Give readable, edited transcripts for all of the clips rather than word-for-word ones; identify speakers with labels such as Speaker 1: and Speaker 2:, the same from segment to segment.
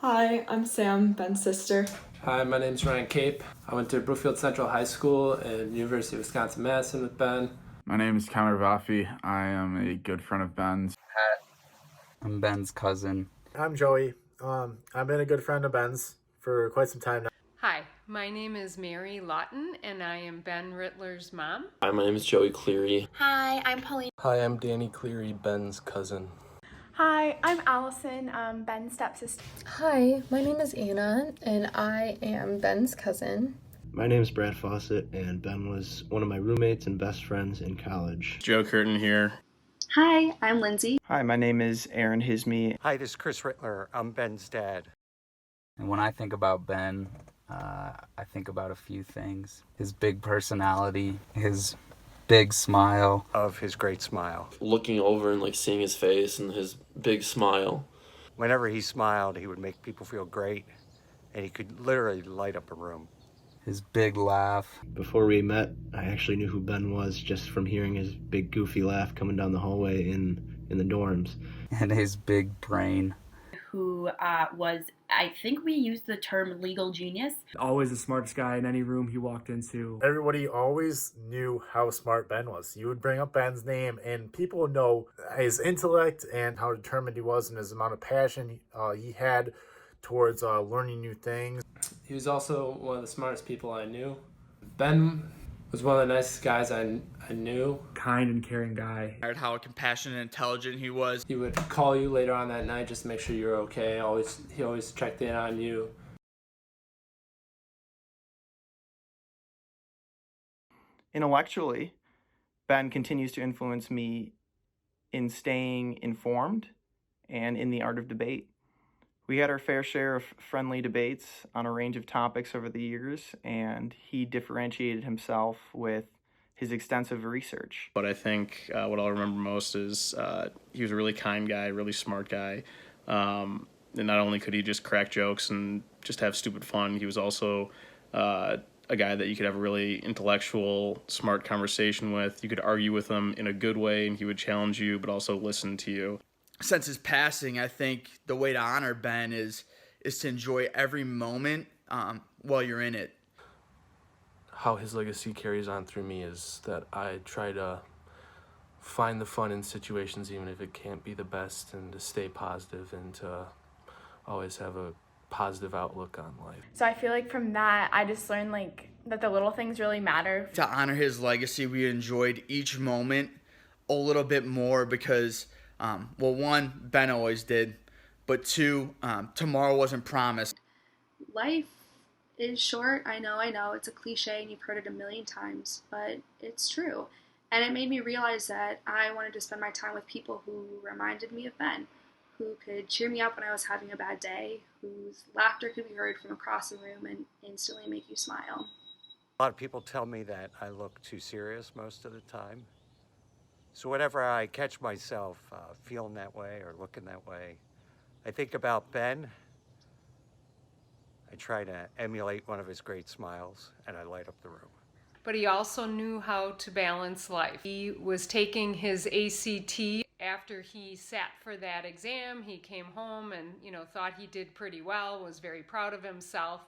Speaker 1: Hi, I'm Sam, Ben's sister.
Speaker 2: Hi, my name's Ryan Cape. I went to Brookfield Central High School and University of Wisconsin-Madison with Ben.
Speaker 3: My name is Connor Vaffi. I am a good friend of Ben's.
Speaker 4: I'm Ben's cousin.
Speaker 5: I'm Joey. I've been a good friend of Ben's for quite some time now.
Speaker 6: Hi, my name is Mary Lawton, and I am Ben Rittler's mom.
Speaker 7: Hi, my name is Joey Cleary.
Speaker 8: Hi, I'm Pauline.
Speaker 9: Hi, I'm Danny Cleary, Ben's cousin.
Speaker 10: Hi, I'm Allison, Ben's stepsister.
Speaker 11: Hi, my name is Anna, and I am Ben's cousin.
Speaker 12: My name is Brad Fawcett, and Ben was one of my roommates and best friends in college.
Speaker 13: Joe Curtin here.
Speaker 8: Hi, I'm Lindsay.
Speaker 14: Hi, my name is Aaron Hisme.
Speaker 15: Hi, this is Chris Rittler. I'm Ben's dad.
Speaker 4: And when I think about Ben, I think about a few things. His big personality, his big smile.
Speaker 15: Of his great smile.
Speaker 7: Looking over and seeing his face and his big smile.
Speaker 15: Whenever he smiled, he would make people feel great, and he could literally light up a room.
Speaker 4: His big laugh.
Speaker 12: Before we met, I actually knew who Ben was just from hearing his big goofy laugh coming down the hallway in the dorms.
Speaker 4: And his big brain.
Speaker 16: Who was, I think we used the term legal genius.
Speaker 17: Always the smartest guy in any room he walked into.
Speaker 5: Everybody always knew how smart Ben was. You would bring up Ben's name and people would know his intellect and how determined he was and his amount of passion he had towards learning new things.
Speaker 2: He was also one of the smartest people I knew. Ben was one of the nicest guys I knew.
Speaker 17: Kind and caring guy.
Speaker 13: I heard how compassionate and intelligent he was.
Speaker 2: He would call you later on that night just to make sure you were okay. He always checked in on you.
Speaker 14: Intellectually, Ben continues to influence me in staying informed and in the art of debate. We had our fair share of friendly debates on a range of topics over the years, and he differentiated himself with his extensive research.
Speaker 13: But I think what I'll remember most is he was a really kind guy, really smart guy. And not only could he just crack jokes and just have stupid fun, he was also a guy that you could have a really intellectual, smart conversation with. You could argue with him in a good way, and he would challenge you, but also listen to you.
Speaker 18: Since his passing, I think the way to honor Ben is to enjoy every moment while you're in it.
Speaker 9: How his legacy carries on through me is that I try to find the fun in situations even if it can't be the best, and to stay positive and to always have a positive outlook on life.
Speaker 10: So I feel like from that, I just learned that the little things really matter.
Speaker 18: To honor his legacy, we enjoyed each moment a little bit more because well, one, Ben always did, but two, tomorrow wasn't promised.
Speaker 8: Life is short. I know, it's a cliche and you've heard it a million times, but it's true. And it made me realize that I wanted to spend my time with people who reminded me of Ben, who could cheer me up when I was having a bad day, whose laughter could be heard from across the room and instantly make you smile.
Speaker 15: A lot of people tell me that I look too serious most of the time. So whenever I catch myself feeling that way or looking that way, I think about Ben. I try to emulate one of his great smiles, and I light up the room.
Speaker 6: But he also knew how to balance life. He was taking his ACT. After he sat for that exam, he came home and thought he did pretty well, was very proud of himself.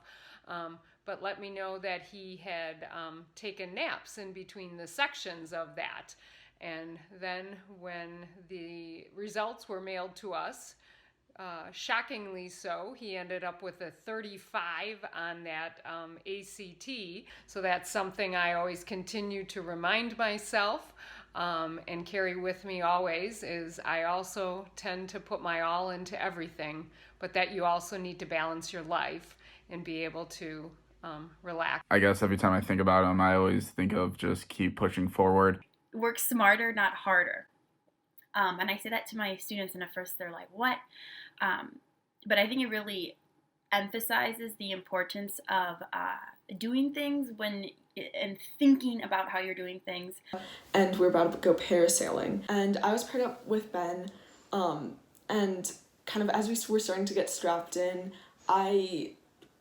Speaker 6: But let me know that he had taken naps in between the sections of that. And then when the results were mailed to us, shockingly so, he ended up with a 35 on that ACT. So that's something I always continue to remind myself and carry with me always, is I also tend to put my all into everything, but that you also need to balance your life and be able to relax.
Speaker 3: I guess every time I think about him, I always think of just keep pushing forward.
Speaker 16: Work smarter, not harder. And I say that to my students, and at first they're like, what? But I think it really emphasizes the importance of doing things and thinking about how you're doing things.
Speaker 1: And we're about to go parasailing. And I was paired up with Ben, and kind of as we were starting to get strapped in, I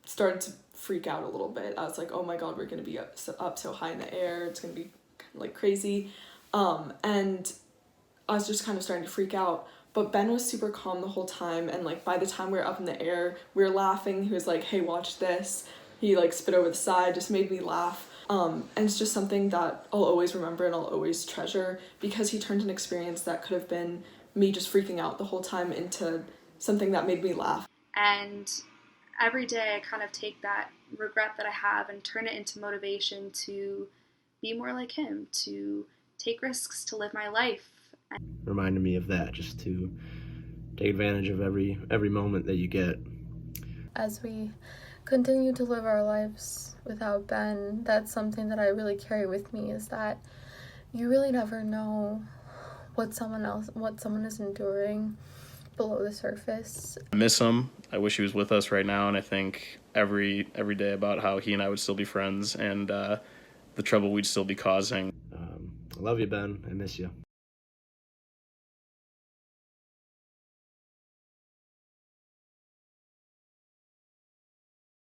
Speaker 1: started to freak out a little bit. I was like, oh my God, we're going to be up so high in the air. It's going to be crazy. And I was just kind of starting to freak out. But Ben was super calm the whole time, and like by the time we were up in the air, we were laughing. He was like, "Hey, watch this." He like spit over the side, just made me laugh. And it's just something that I'll always remember and I'll always treasure, because he turned an experience that could have been me just freaking out the whole time into something that made me laugh.
Speaker 8: And every day I kind of take that regret that I have and turn it into motivation to be more like him, to take risks, to live my life.
Speaker 12: Reminded me of that, just to take advantage of every moment that you get.
Speaker 11: As we continue to live our lives without Ben, that's something that I really carry with me, is that you really never know what someone is enduring below the surface.
Speaker 13: I miss him. I wish he was with us right now, and I think every day about how he and I would still be friends, and the trouble we'd still be causing.
Speaker 12: I love you, Ben. I miss you.